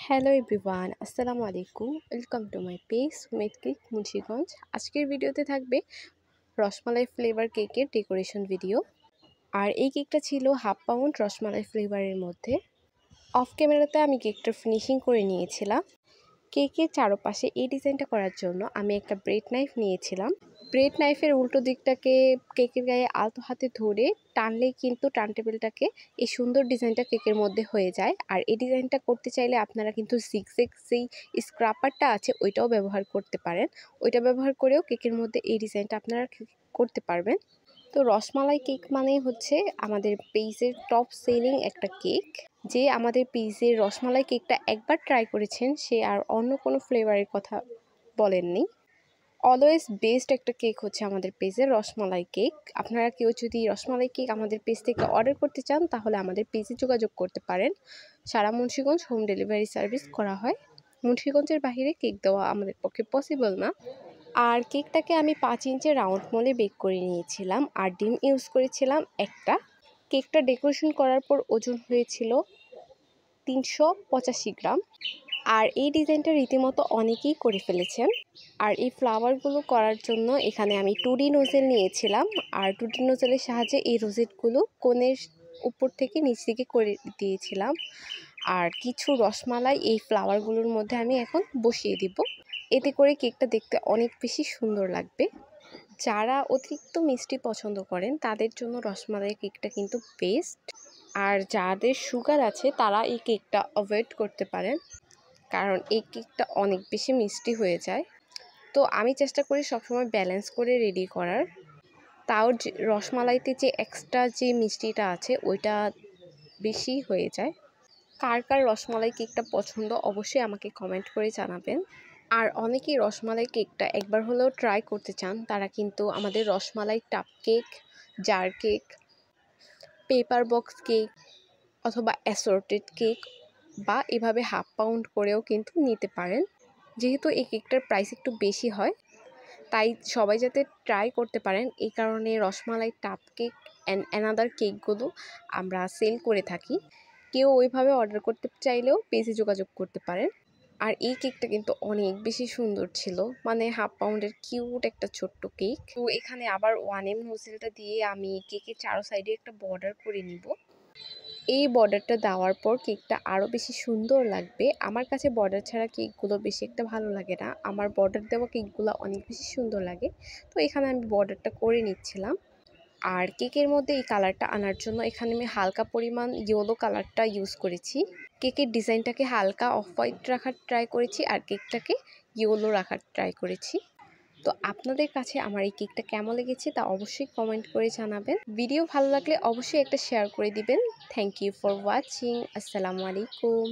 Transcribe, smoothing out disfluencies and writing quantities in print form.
Hello everyone, আসসালামু আলাইকুম। Welcome to my page Sumit cake Munshiganj. আজকের ভিডিওতে থাকবে রসমালাই ফ্লেভার কেকের ডেকোরেশন ভিডিও। আর এই কেকটা ছিল 1/2 পাউন্ড রসমালাই ফ্লেভারের মধ্যে। অফ ক্যামেরাতে আমি কেকটা ফিনিশিং করে নিয়েছিলাম। কেকের চারপাশে এই ডিজাইনটা করার জন্য আমি একটা ব্রেড নাইফ নিয়েছিলাম। ব্রেড নাইফের উল্টো দিকটাকে কেকের গায়ে আলতো হাতে ধরে টানলেই কিন্তু টার্ন টেবিলটাকে এই সুন্দর ডিজাইনটা কেকের মধ্যে হয়ে যায়। আর এই ডিজাইনটা করতে চাইলে আপনারা কিন্তু জিগজ্যাগ যেই স্ক্রাপারটা আছে ওইটাও ব্যবহার করতে পারেন। ওইটা ব্যবহার করেও কেকের মধ্যে এই ডিজাইনটা আপনারা করতে পারবেন। তো রসমালাই কেক মানেই হচ্ছে আমাদের পেজের টপ সেলিং একটা কেক। যে আমাদের পেজের রসমালাই কেকটা একবার ট্রাই করেছেন সে আর অন্য কোনো ফ্লেভারের কথা বলেননি। অলওয়েজ বেস্ট একটা কেক হচ্ছে আমাদের পেজের রসমালাই কেক। আপনারা কেউ যদি রসমালাই কেক আমাদের পেজ থেকে অর্ডার করতে চান তাহলে আমাদের পেজে যোগাযোগ করতে পারেন। সারা মুন্সিগঞ্জ হোম ডেলিভারি সার্ভিস করা হয়। মুন্সিগঞ্জের বাইরে কেক দেওয়া আমাদের পক্ষে পসিবল না। আর কেকটাকে আমি 5 ইঞ্চের রাউন্ড মোলে বেক করে নিয়েছিলাম আর ডিম ইউজ করেছিলাম একটা। কেকটা ডেকোরেশন করার পর ওজন হয়েছিল 385 গ্রাম। আর এই ডিজাইনটা রীতিমতো অনেকেই করে ফেলেছেন। আর এই ফ্লাওয়ারগুলো করার জন্য এখানে আমি 2D নোজেল নিয়েছিলাম। আর 2D নোজেলের সাহায্যে এই রোজেটগুলো কোণের উপর থেকে নিচ দিকে করে দিয়েছিলাম। আর কিছু রসমালাই এই ফ্লাওয়ারগুলোর মধ্যে আমি এখন বসিয়ে দিব। এতে করে কেকটা দেখতে অনেক বেশি সুন্দর লাগবে। যারা অতিরিক্ত মিষ্টি পছন্দ করেন তাদের জন্য রসমালাই কেকটা কিন্তু বেস্ট। আর যাদের সুগার আছে তারা এই কেকটা অ্যাভয়েড করতে পারেন, কারণ এই কেকটা অনেক বেশি মিষ্টি হয়ে যায়। তো আমি চেষ্টা করি সবসময় ব্যালেন্স করে রেডি করার। তাও রসমালাইতে যে এক্সট্রা যে মিষ্টিটা আছে ওইটা বেশি হয়ে যায়। কার কার রসমালাই কেকটা পছন্দ অবশ্যই আমাকে কমেন্ট করে জানাবেন। আর অনেকেই রসমালাই কেকটা একবার হলেও ট্রাই করতে চান তারা কিন্তু আমাদের রসমালাই টাপ cake, jar cake, paper box cake অথবা অ্যাসর্টেড কেক বা এভাবে 1/2 পাউন্ড করেও কিন্তু নিতে পারেন। যেহেতু এই কেকটার প্রাইস একটু বেশি হয় তাই সবাই যাতে ট্রাই করতে পারেন এই কারণে রসমালাই টাপ কেক অ্যান্ড অ্যানাদার কেকগুলো আমরা সেল করে থাকি। কেউ ওইভাবে অর্ডার করতে চাইলেও পেজে যোগাযোগ করতে পারেন। আর এই কেকটা কিন্তু অনেক বেশি সুন্দর ছিল, মানে 1/2 পাউন্ডের কিউট একটা ছোট্ট কেক। তো এখানে আবার 1M নোজেলটা দিয়ে আমি কেকের চারো সাইডে একটা বর্ডার করে নিব। এই বর্ডারটা দেওয়ার পর কেকটা আরও বেশি সুন্দর লাগবে। আমার কাছে বর্ডার ছাড়া কেকগুলো বেশি একটা ভালো লাগে না, আমার বর্ডার দেওয়া কেকগুলো অনেক বেশি সুন্দর লাগে। তো এখানে আমি বর্ডারটা করে নিচ্ছিলাম। আর কেকের মধ্যে এই কালারটা আনার জন্য এখানে আমি হালকা পরিমাণ ইয়েলো কালারটা ইউজ করেছি। কেকের ডিজাইনটাকে হালকা অফ হোয়াইট রাখার ট্রাই করেছি আর কেকটাকে ইয়েলো রাখার ট্রাই করেছি। তো আপনাদের কাছে আমার এই কেকটা কেমন লেগেছে তা অবশ্যই কমেন্ট করে জানাবেন। ভিডিও ভালো লাগলে অবশ্যই একটা শেয়ার করে দিবেন। Thank you for watching. আসসালামু আলাইকুম।